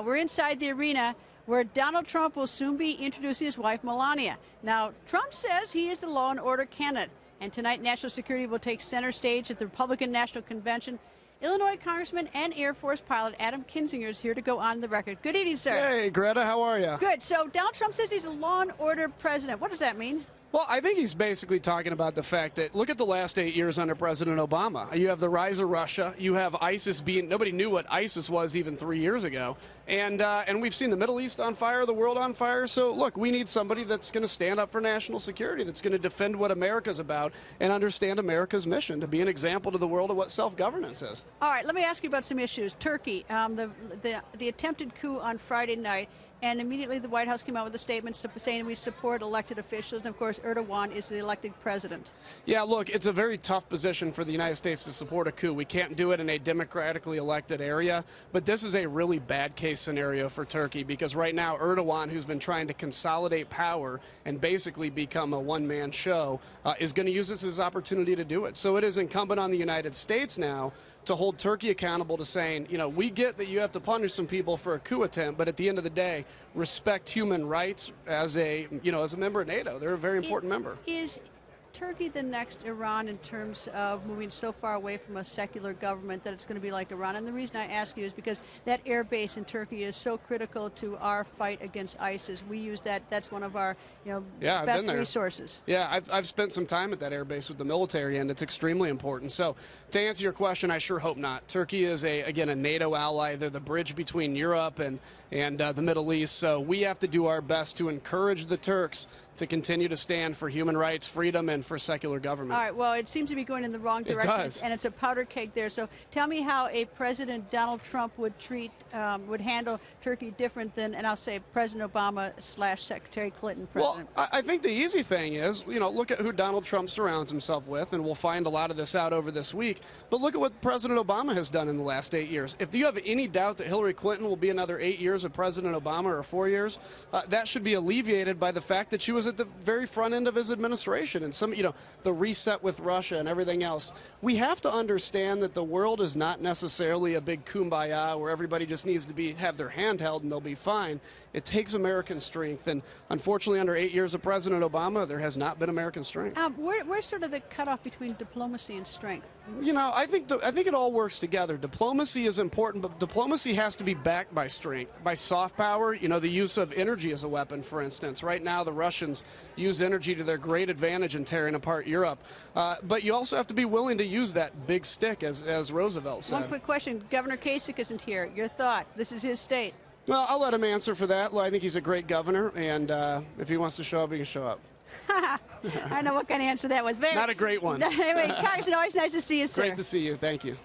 We're inside the arena where Donald Trump will soon be introducing his wife, Melania. Now, Trump says he is the law and order candidate, and tonight national security will take center stage at the Republican National Convention. Illinois Congressman and Air Force pilot Adam Kinzinger is here to go on the record. Good evening, sir. Hey, Greta, how are you? Good. So Donald Trump says he's a law and order president. What does that mean? Well, I think he's basically talking about the fact that, look at the last 8 years under President Obama. You have the rise of Russia. You have ISIS being, nobody knew what ISIS was even 3 years ago. And we've seen the Middle East on fire, the world on fire. So, look, we need somebody that's going to stand up for national security, that's going to defend what America's about and understand America's mission, to be an example to the world of what self-governance is. All right, let me ask you about some issues. Turkey, the attempted coup on Friday night, and immediately the White House came out with a statement saying we support elected officials, and of course Erdogan is the elected president. Yeah, look, it's a very tough position for the United States to support a coup. We can't do it in a democratically elected area, but this is a really bad case scenario for Turkey, because right now Erdogan, who's been trying to consolidate power and basically become a one-man show, is going to use this as an opportunity to do it. So it is incumbent on the United States now to hold Turkey accountable to saying, you know, we get that you have to punish some people for a coup attempt, but at the end of the day, respect human rights as a, as a member of NATO. They're a very important member. Is Turkey the next Iran in terms of moving so far away from a secular government that it's going to be like Iran? And the reason I ask you is because that air base in Turkey is so critical to our fight against ISIS. We use that. That's one of our best resources. Yeah, I've spent some time at that air base with the military, and it's extremely important. So to answer your question, I sure hope not. Turkey is, again, a NATO ally. They're the bridge between Europe and the Middle East. So we have to do our best to encourage the Turks to continue to stand for human rights, freedom, and for secular government. All right, well, it seems to be going in the wrong direction, it does. And it's a powder keg there. So tell me how a President Donald Trump would handle Turkey different than, and I'll say, President Obama / Secretary Clinton president. Well, I think the easy thing is, look at who Donald Trump surrounds himself with, and we'll find a lot of this out over this week. But look at what President Obama has done in the last 8 years. If you have any doubt that Hillary Clinton will be another 8 years of President Obama, or 4 years, that should be alleviated by the fact that she was at the very front end of his administration, and the reset with Russia and everything else. We have to understand that the world is not necessarily a big kumbaya where everybody just needs to have their hand held and they'll be fine. It takes American strength, and unfortunately under 8 years of President Obama, there has not been American strength. Where's sort of the cutoff between diplomacy and strength? I think it all works together. Diplomacy is important, but diplomacy has to be backed by strength, by soft power. The use of energy as a weapon, for instance. Right now, the Russians use energy to their great advantage in tearing apart Europe. But you also have to be willing to use that big stick, as Roosevelt said. One quick question. Governor Kasich isn't here. Your thought? This is his state. Well, I'll let him answer for that. I think he's a great governor, and if he wants to show up, he can show up. I know what kind of answer that was. Not a great one. Anyway, Congressman, always nice to see you, sir. Great to see you. Thank you.